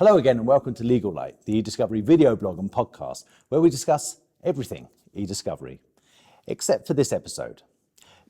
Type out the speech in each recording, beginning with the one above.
Hello again and welcome to Legal Lite, the e-discovery video blog and podcast where we discuss everything e-discovery, except for this episode.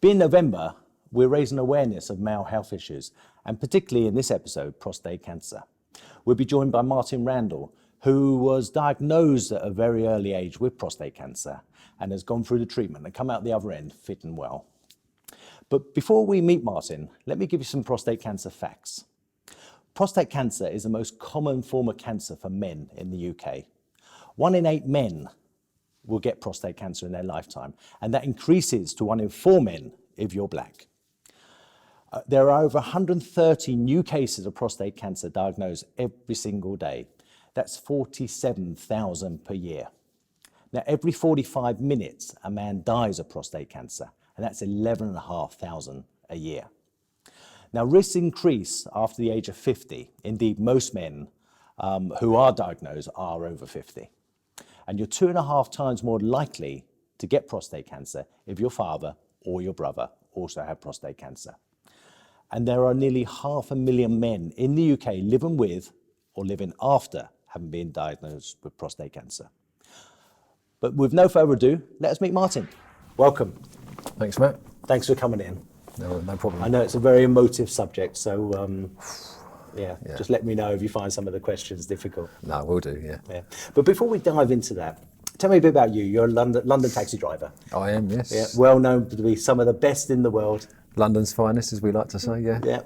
Being November, we're raising awareness of male health issues, and particularly in this episode, prostate cancer. We'll be joined by Martin Randall, who was diagnosed at a very early age with prostate cancer and has gone through the treatment and come out the other end fit and well. But before we meet Martin, let me give you some prostate cancer facts. Prostate cancer is the most common form of cancer for men in the UK. 1 in 8 men will get prostate cancer in their lifetime, and that increases to 1 in 4 men if you're black. There are over 130 new cases of prostate cancer diagnosed every single day. That's 47,000 per year. Now, every 45 minutes, a man dies of prostate cancer, and that's 11,500 a year. Now, risks increase after the age of 50. Indeed, most men who are diagnosed are over 50. And you're 2.5 times more likely to get prostate cancer if your father or your brother also have prostate cancer. And there are nearly 500,000 men in the UK living with or living after having been diagnosed with prostate cancer. But with no further ado, let us meet Martin. Welcome. Thanks, Matt. Thanks for coming in. No problem. I know it's a very emotive subject, so just let me know if you find some of the questions difficult. No, we'll do, yeah. But before we dive into that, tell me a bit about you. You're a London taxi driver. I am, yes. Yeah, well known to be some of the best in the world. London's finest, as we like to say, yeah. Yeah.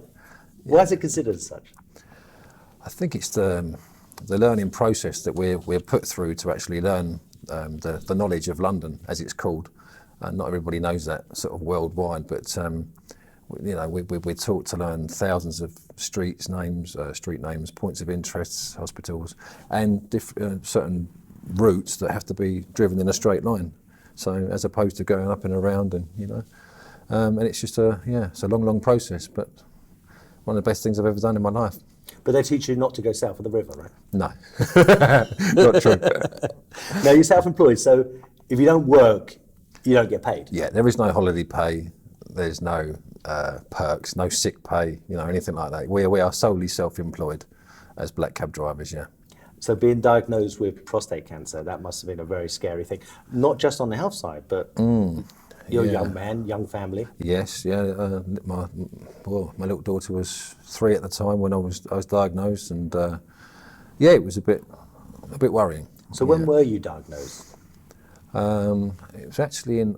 Why is it considered as such? I think it's the learning process that we're put through to actually learn the knowledge of London, as it's called. And not everybody knows that sort of worldwide, but we're taught to learn thousands of street names, points of interest, hospitals, and certain routes that have to be driven in a straight line. So as opposed to going up and around, and and it's just it's a long process, but one of the best things I've ever done in my life. But they teach you not to go south of the river, right? No, not true. Now, you're self-employed, so if you don't work, you don't get paid. Yeah, there is no holiday pay. There's no perks, no sick pay, anything like that. We are solely self-employed as black cab drivers, yeah. So being diagnosed with prostate cancer, that must have been a very scary thing. Not just on the health side, but you're a young man, young family. Yes, yeah. My little daughter was 3 at the time when I was diagnosed, and it was a bit worrying. So when were you diagnosed? It was actually in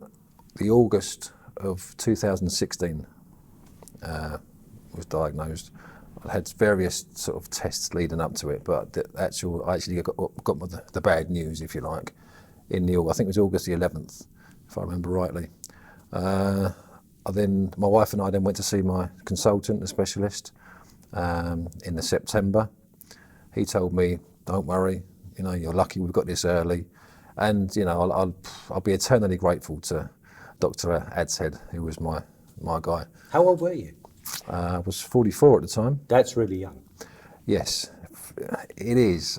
the August of 2016. Was diagnosed. I had various sort of tests leading up to it, but I actually got the bad news, if you like, I think it was August the 11th, if I remember rightly. Then my wife and I then went to see my consultant, the specialist, in the September. He told me, "Don't worry, you're lucky we've got this early." And I'll be eternally grateful to Dr. Altass, who was my guy. How old were you? I was 44 at the time. That's really young. Yes, it is.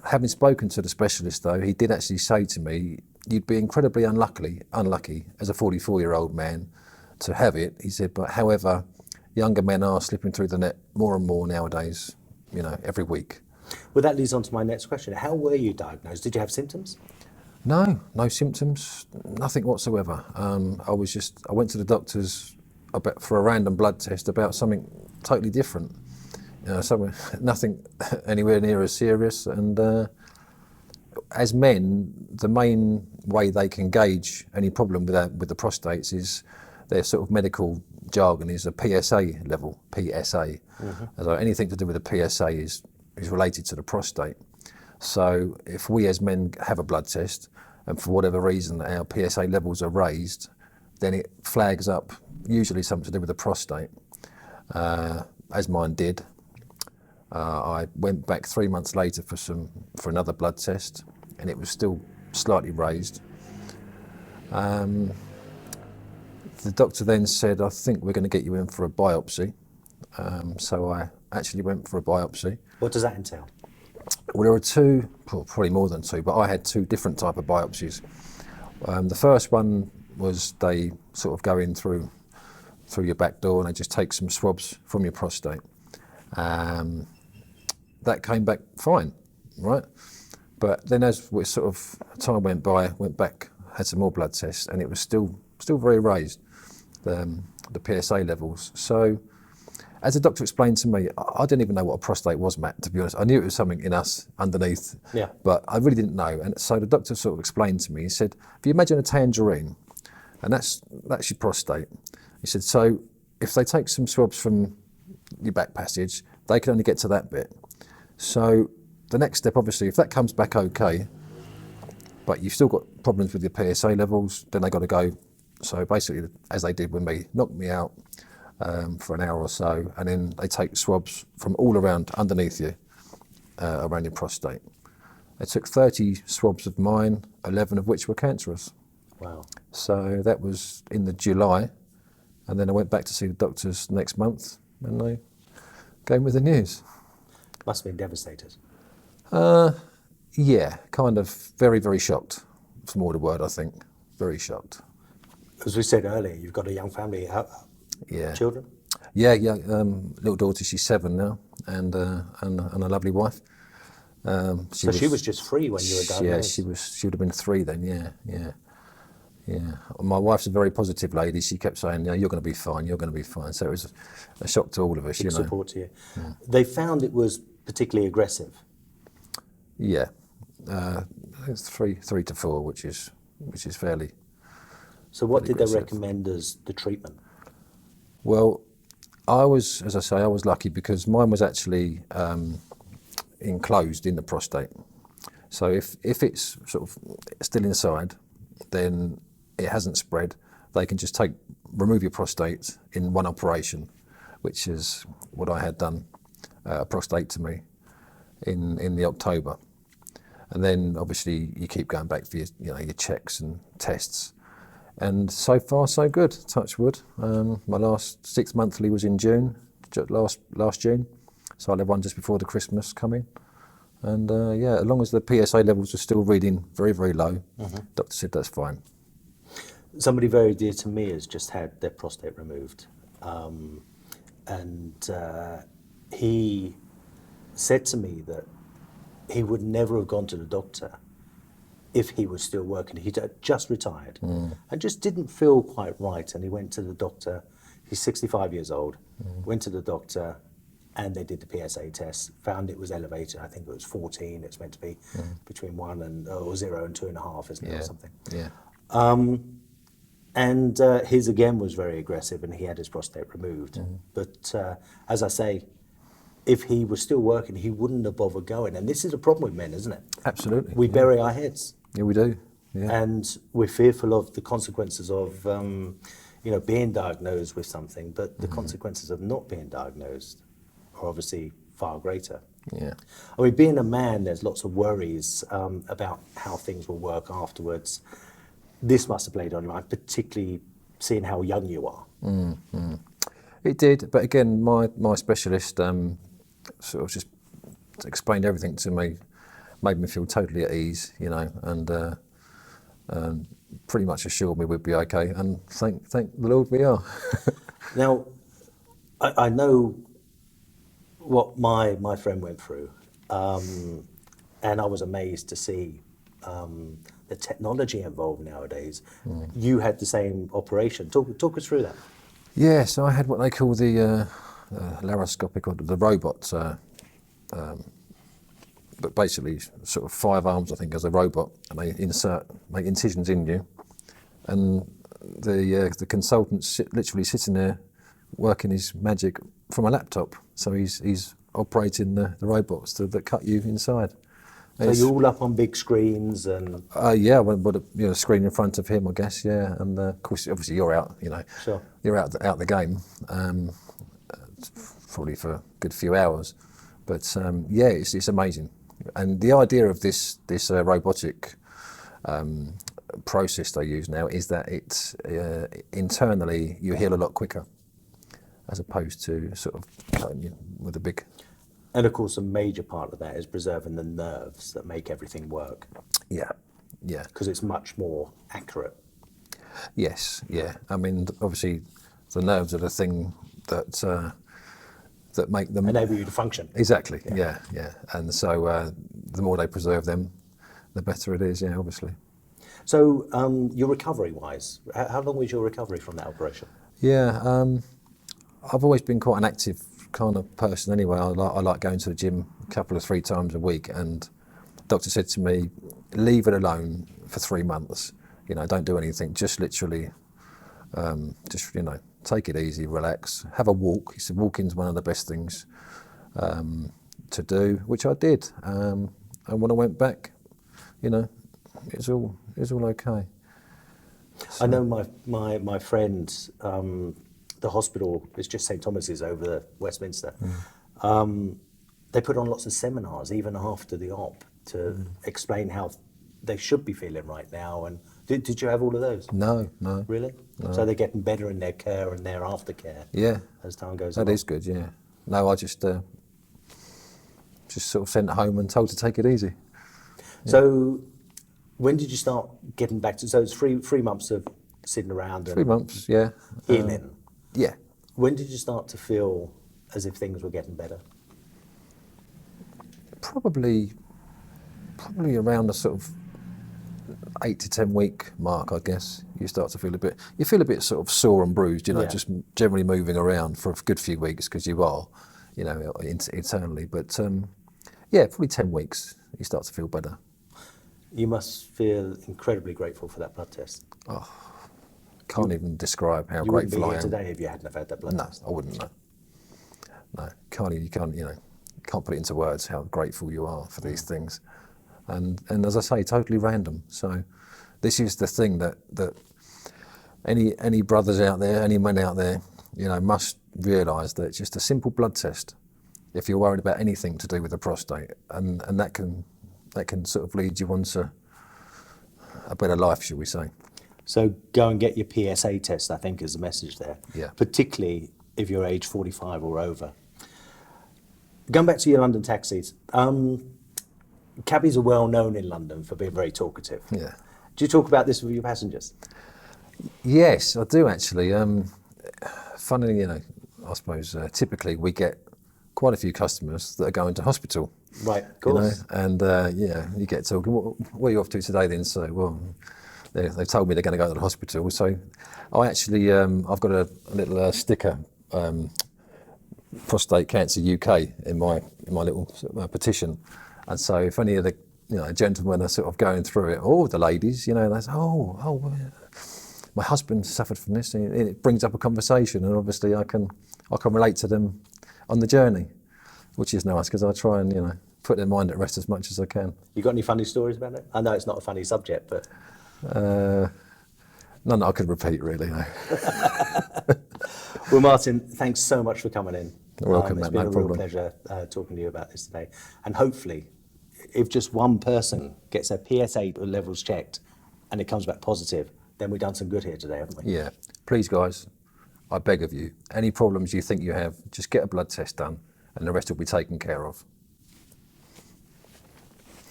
Having spoken to the specialist, though, he did actually say to me, "You'd be incredibly unlucky as a 44-year-old man to have it." He said, "But however, younger men are slipping through the net more and more nowadays, every week." Well, that leads on to my next question. How were you diagnosed? Did you have symptoms? No symptoms, nothing whatsoever. I went to the doctors for a random blood test about something totally different. Nothing anywhere near as serious. And as men, the main way they can gauge any problem with the prostates is their sort of medical jargon is a PSA level, PSA. Mm-hmm. So anything to do with the PSA is related to the prostate. So if we as men have a blood test and for whatever reason our PSA levels are raised, then it flags up usually something to do with the prostate, as mine did. I went back 3 months later for another blood test, and it was still slightly raised. The doctor then said, "I think we're going to get you in for a biopsy." So I actually went for a biopsy. What does that entail? Well, there were two, probably more than two, but I had 2 different type of biopsies. The first one was they sort of go in through your back door and they just take some swabs from your prostate. that came back fine, right? But then as we sort of time went by, went back, had some more blood tests, and it was still very raised, the PSA levels. So as the doctor explained to me, I didn't even know what a prostate was, Matt, to be honest. I knew it was something in us underneath, but I really didn't know. And so the doctor sort of explained to me, he said, if you imagine a tangerine, and that's your prostate. He said, so if they take some swabs from your back passage, they can only get to that bit. So the next step, obviously, if that comes back okay, but you've still got problems with your PSA levels, then they got to go. So basically, as they did with me, knocked me out for an hour or so, and then they take swabs from all around underneath you, around your prostate. They took 30 swabs of mine, 11 of which were cancerous. Wow. So that was in the July, and then I went back to see the doctors next month, and they came with the news. Must have been devastated. Yeah, kind of very shocked. It's more the word, I think. Very shocked. As we said earlier, you've got a young family. Yeah. Children? Yeah. Little daughter, she's 7 now, and a lovely wife. She was just 3 when you were diagnosed? Yeah, she would have been 3 then, yeah. My wife's a very positive lady. She kept saying, you're going to be fine, you're going to be fine. So it was a shock to all of us, Big support to you. Yeah. They found it was particularly aggressive. Yeah. It's 3 to 4, which is fairly. So what did aggressive. they recommend as the treatment? Well, I was lucky because mine was actually enclosed in the prostate. So if it's sort of still inside, then it hasn't spread. They can just remove your prostate in one operation, which is what I had done, a prostatectomy in the October. And then obviously you keep going back for your checks and tests. And so far so good, touch wood. My last 6 monthly was in June, last June. So I'll have one just before the Christmas coming. And as long as the PSA levels are still reading very low, doctor said that's fine. Somebody very dear to me has just had their prostate removed. He said to me that he would never have gone to the doctor if he was still working. He'd just retired and just didn't feel quite right. And he went to the doctor. He's 65 years old, went to the doctor, and they did the PSA test, found it was elevated. I think it was 14. It's meant to be between 0 and 2.5, isn't it, or something? Yeah. His again was very aggressive, and he had his prostate removed. But as I say, if he was still working, he wouldn't have bothered going. And this is a problem with men, isn't it? Absolutely. We bury our heads. Yeah, we do. Yeah. And we're fearful of the consequences of, being diagnosed with something, but the consequences of not being diagnosed are obviously far greater. Yeah. I mean, being a man, there's lots of worries about how things will work afterwards. This must have played on your mind, particularly seeing how young you are. It did, but again, my specialist sort of just explained everything to me, made me feel totally at ease, and pretty much assured me we'd be okay. And thank the Lord we are. Now, I know what my friend went through, and I was amazed to see the technology involved nowadays. You had the same operation. Talk us through that. Yeah, so I had what they call the laparoscopic, or the robot, but basically sort of 5 arms, I think, as a robot, and they make incisions in you, and the consultant literally sitting there working his magic from a laptop. So he's operating the robots that cut you inside. So you're all up on big screens and... with a screen in front of him, I guess, yeah. And of course, obviously you're out, Sure. You're out the game, probably for a good few hours. But it's amazing. And the idea of this robotic process they use now is that it's internally you heal a lot quicker, as opposed to sort of cutting you with a big... And of course, a major part of that is preserving the nerves that make everything work. Yeah. Because it's much more accurate. Yes, yeah. I mean, obviously, the nerves are the thing that that make them enable you to function. Exactly. Yeah. And so the more they preserve them, the better it is. Yeah, obviously. So your recovery-wise, how long was your recovery from that operation? Yeah, I've always been quite an active kind of person anyway. I like going to the gym a couple of 3 times a week, and the doctor said to me, leave it alone for 3 months. You know, don't do anything, just literally, just, you know, take it easy, relax, have a walk. He said walking's one of the best things to do, which I did. And when I went back, you know, it was all okay. So, I know my friend, the hospital is just St Thomas's over Westminster. They put on lots of seminars even after the op to explain how they should be feeling right now. And did you have all of those? No. Really? No. So they're getting better in their care and their aftercare. Yeah. As time goes on. That is good. Yeah. No, I just sort of sent home and told to take it easy. Yeah. So when did you start getting back to? So it's three months of sitting around. And 3 months. Yeah. Healing. Yeah. When did you start to feel as if things were getting better? Probably around the sort of 8 to 10 week mark, I guess. You start to feel a bit sort of sore and bruised, you know, just generally moving around for a good few weeks, because you are, you know, internally. But yeah, probably 10 weeks, you start to feel better. You must feel incredibly grateful for that blood test. Oh, can't even describe how You wouldn't be grateful I here am. today if you hadn't have had that blood test. No, I wouldn't know. No, you can't put it into words how grateful you are for these things. And as I say, totally random. So this is the thing that any brothers out there, any men out there, you know, must realise that it's just a simple blood test if you're worried about anything to do with the prostate, and that can sort of lead you on to a better life, shall we say. So go and get your PSA test, I think, is the message there. Yeah. Particularly if you're age 45 or over. Going back to your London taxis, cabbies are well known in London for being very talkative. Yeah. Do you talk about this with your passengers? Yes, I do actually. Funnily, you know, I suppose typically we get quite a few customers that are going to hospital. Right, of course. You know, and yeah, you get talking. What are you off to today then? So, well, they've told me they're going to go to the hospital. So, I actually, I've got a little sticker, Prostate Cancer UK, in my little petition. And so, if any of the gentlemen are sort of going through it, or the ladies, you know, they say, oh, my husband suffered from this, and it brings up a conversation, and obviously I can relate to them on the journey, which is nice, because I try and, you know, put their mind at rest as much as I can. You got any funny stories about it? I know it's not a funny subject, but... None that I could repeat, really, no. Well, Martin, thanks so much for coming in. You're welcome, It's mate, been no a problem. real pleasure talking to you about this today. And hopefully, if just one person gets their PSA levels checked and it comes back positive, then we've done some good here today, haven't we? Yeah. Please, guys, I beg of you, any problems you think you have, just get a blood test done, and the rest will be taken care of.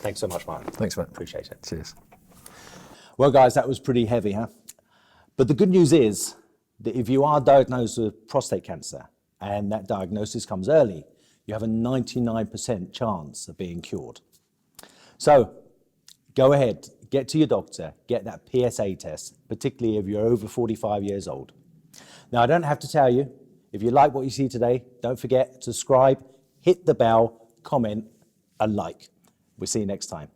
Thanks so much, Martin. Thanks, mate. Appreciate it. Cheers. Well, guys, that was pretty heavy, huh? But the good news is that if you are diagnosed with prostate cancer and that diagnosis comes early, you have a 99% chance of being cured. So go ahead, get to your doctor, get that PSA test, particularly if you're over 45 years old. Now, I don't have to tell you, if you like what you see today, don't forget to subscribe, hit the bell, comment, and like. We'll see you next time.